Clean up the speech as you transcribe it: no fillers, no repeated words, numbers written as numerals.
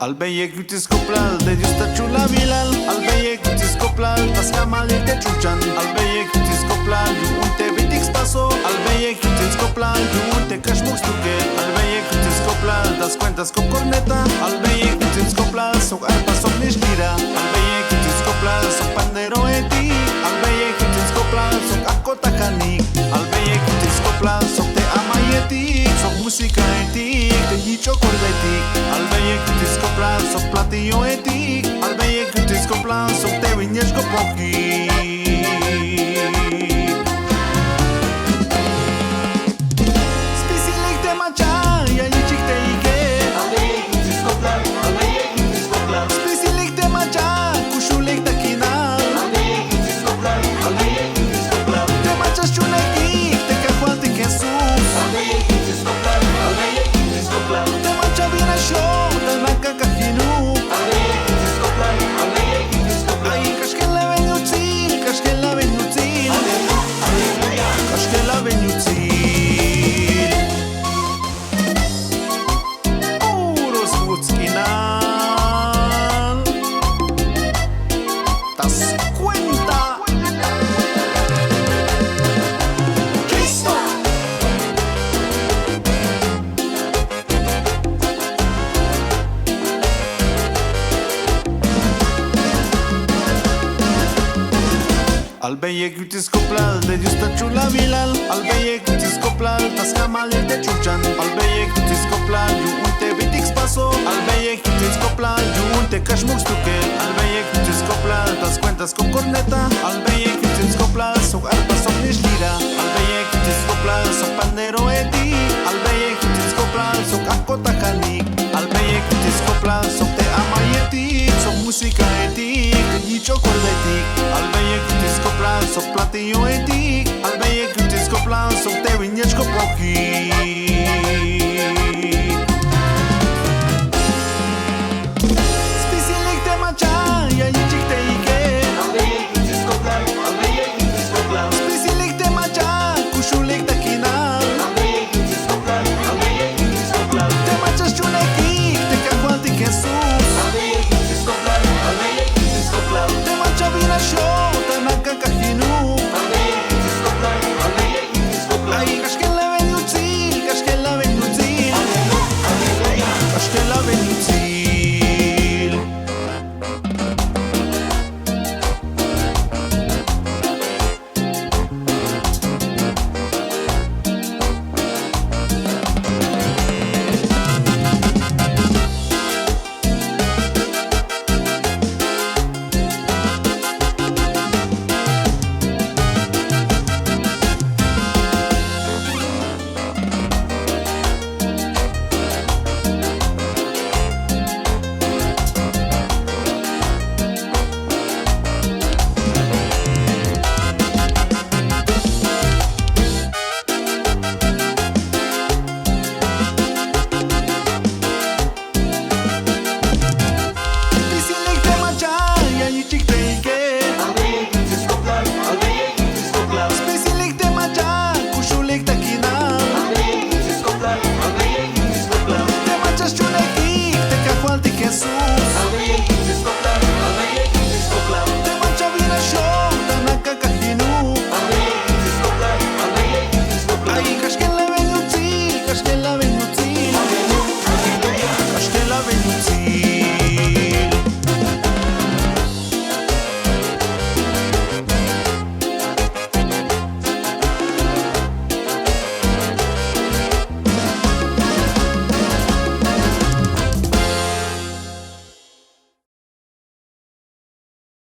Albejek jutis koplal, de justa chula vilal. Albejek jutis koplal, tas kamalil te chuchan. Albejek jutis koplal, ju unte vitix paso. Albejek jutis koplal, ju unte cashbox tuke. Albejek jutis koplal, das cuentas con corneta. Albejek jutis koplal, sok arpa sok nishkira. Albejek jutis koplal, sok pandero eti. Albejek jutis koplal, sok akota kanik. Albejek jutis koplal, sok te amayetik. Sok musika etik, te hicho kordetik. Albejek jutis koplal, sok platillo etik. Albejek jutis koplal, sok te vinyeshko pokik. Spisilik te macha, ja ličik te ike. Albejek jutis koplal, albejek jutis koplal. Spisilik te macha, kushulik te kinal. Albejek jutis koplal, albejek jutis koplal. Te machas chunekik, te kahualtik Jesus. Albejek jutis koplal, albejek jutis koplal. Te macha vina show, te naka kahinu. Albejek jutis koplal, albejek jutis koplal. Ay, kashkela venutzil, kashkela venutzil. Aleluya. Kashkela venutzil. Puros Wutzkinal. Das cuenta. Cristo. Albejek jutis koplal, de justa chula vilal. Albejek jutis koplal, tas kamalil te chuchan. Albejek jutis koplal, ju unte vitix paso. Albejek jutis koplal, ju unte cashbox tuke. Albejek jutis koplal, tas cuentas con corneta. Albejek jutis koplal, sok arpa sok nishkira. Albejek jutis koplal, sok pandero eti. Albejek jutis koplal, sok akota kanik. Albejek jutis koplal, sok te amayetik. Sok musika etik, te hicho kordetik. Albejek jutis koplal, sok platillo etik.